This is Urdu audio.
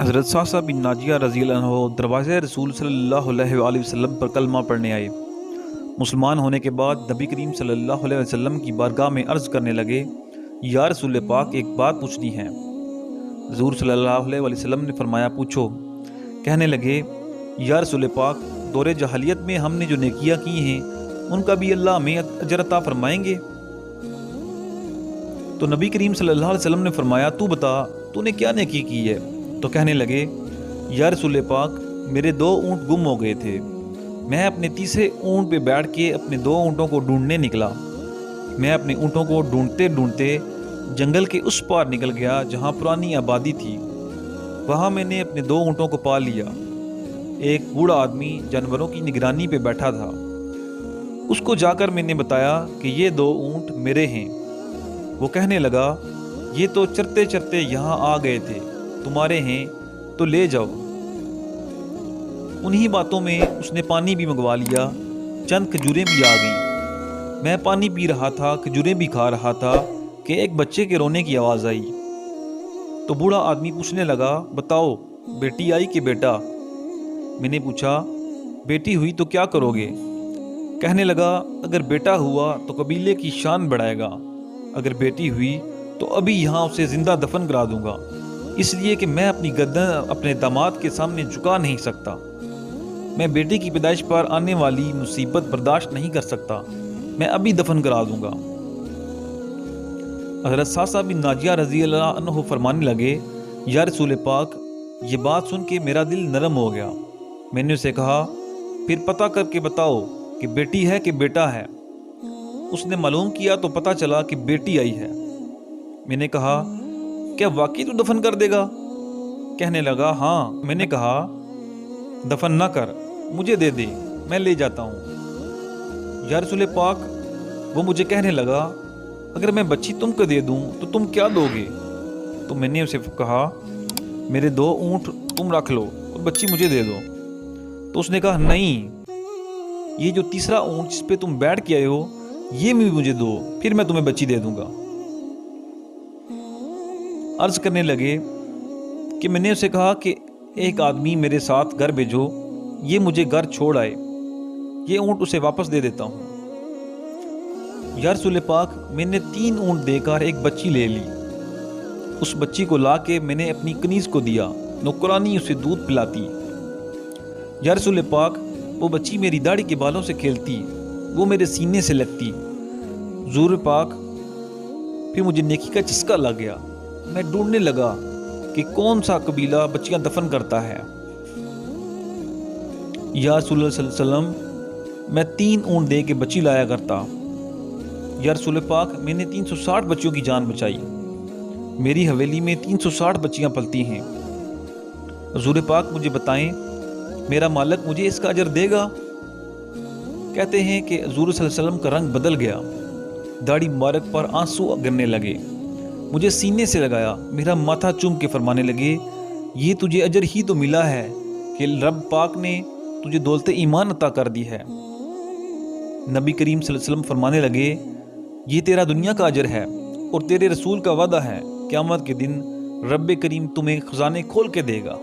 حضرت صاصہ بن ناجیہ رضی اللہ عنہ دروازے رسول صلی اللہ علیہ وآلہ وسلم پر کلمہ پڑھنے آئے۔ مسلمان ہونے کے بعد نبی کریم صلی اللہ علیہ وسلم کی بارگاہ میں عرض کرنے لگے، یا رسول پاک، ایک بات پوچھنی ہے۔ حضور صلی اللہ علیہ وآلہ وسلم نے فرمایا، پوچھو۔ کہنے لگے، یا رسول پاک، دور جاہلیت میں ہم نے جو نیکیاں کی ہیں ان کا بھی اللہ ہمیں اجر عطا فرمائیں گے؟ تو نبی کریم صلی اللہ علیہ وسلم نے فرمایا، تو بتا، تو نے کیا نیکی کی ہے؟ تو کہنے لگے، یا رسول پاک، میرے 2 اونٹ گم ہو گئے تھے۔ میں اپنے تیسرے اونٹ پہ بیٹھ کے اپنے 2 اونٹوں کو ڈھونڈنے نکلا۔ میں اپنے اونٹوں کو ڈھونڈتے ڈھونڈتے جنگل کے اس پار نکل گیا جہاں پرانی آبادی تھی۔ وہاں میں نے اپنے 2 اونٹوں کو پا لیا۔ ایک بوڑھا آدمی جانوروں کی نگرانی پہ بیٹھا تھا۔ اس کو جا کر میں نے بتایا کہ یہ 2 اونٹ میرے ہیں۔ وہ کہنے لگا، یہ تو چرتے چرتے یہاں آ گئے تھے، تمہارے ہیں تو لے جاؤ۔ انہی باتوں میں اس نے پانی بھی منگوا لیا، چند کھجوریں بھی آ گئیں۔ میں پانی پی رہا تھا، کھجوریں بھی کھا رہا تھا کہ ایک بچے کے رونے کی آواز آئی۔ تو بوڑھا آدمی پوچھنے لگا، بتاؤ، بیٹی آئی کہ بیٹا؟ میں نے پوچھا، بیٹی ہوئی تو کیا کرو گے؟ کہنے لگا، اگر بیٹا ہوا تو قبیلے کی شان بڑھائے گا، اگر بیٹی ہوئی تو ابھی یہاں اسے زندہ دفن کرا دوں گا، اس لیے کہ میں اپنی گردن اپنے داماد کے سامنے جھکا نہیں سکتا۔ میں بیٹی کی پیدائش پر آنے والی مصیبت برداشت نہیں کر سکتا، میں ابھی دفن کرا دوں گا۔ حضرت صاصہ بن ناجیہ رضی اللہ عنہ فرمانے لگے، یا رسول پاک، یہ بات سن کے میرا دل نرم ہو گیا۔ میں نے اسے کہا، پھر پتہ کر کے بتاؤ کہ بیٹی ہے کہ بیٹا ہے؟ اس نے معلوم کیا تو پتہ چلا کہ بیٹی آئی ہے۔ میں نے کہا، کیا واقعی تو دفن کر دے گا؟ کہنے لگا، ہاں۔ میں نے کہا، دفن نہ کر، مجھے دے دے، میں لے جاتا ہوں۔ یا رسول پاک، وہ مجھے کہنے لگا، اگر میں بچی تم کو دے دوں تو تم کیا دو گے؟ تو میں نے اسے کہا، میرے 2 اونٹ تم رکھ لو اور بچی مجھے دے دو۔ تو اس نے کہا، نہیں، یہ جو تیسرا اونٹ جس پہ تم بیٹھ کے آئے ہو یہ بھی مجھے دو، پھر میں تمہیں بچی دے دوں گا۔ عرض کرنے لگے کہ میں نے اسے کہا کہ ایک آدمی میرے ساتھ گھر بھیجو، یہ مجھے گھر چھوڑ آئے، یہ اونٹ اسے واپس دے دیتا ہوں۔ یا رسول پاک، میں نے 3 اونٹ دے کر ایک بچی لے لی۔ اس بچی کو لا کے میں نے اپنی کنیز کو دیا، نوکرانی اسے دودھ پلاتی۔ یا رسول پاک، وہ بچی میری داڑھی کے بالوں سے کھیلتی، وہ میرے سینے سے لگتی۔ حضور پاک، پھر مجھے نیکی کا چسکا لگ گیا۔ میں ڈھونڈنے لگا کہ کون سا قبیلہ بچیاں دفن کرتا ہے۔ یا رسول اللہ صلی اللہ علیہ وسلم، میں 3 اونٹ دے کے بچی لایا کرتا۔ یا رسول پاک، میں نے 360 بچیوں کی جان بچائی، میری حویلی میں 360 بچیاں پلتی ہیں۔ حضور پاک، مجھے بتائیں، میرا مالک مجھے اس کا اجر دے گا؟ کہتے ہیں کہ حضور صلی اللہ علیہ وسلم کا رنگ بدل گیا، داڑھی مبارک پر آنسو گرنے لگے، مجھے سینے سے لگایا، میرا ماتھا چوم کے فرمانے لگے، یہ تجھے اجر ہی تو ملا ہے کہ رب پاک نے تجھے دولت ایمان عطا کر دی ہے۔ نبی کریم صلی اللہ علیہ وسلم فرمانے لگے، یہ تیرا دنیا کا اجر ہے اور تیرے رسول کا وعدہ ہے، قیامت کے دن رب کریم تمہیں خزانے کھول کے دے گا۔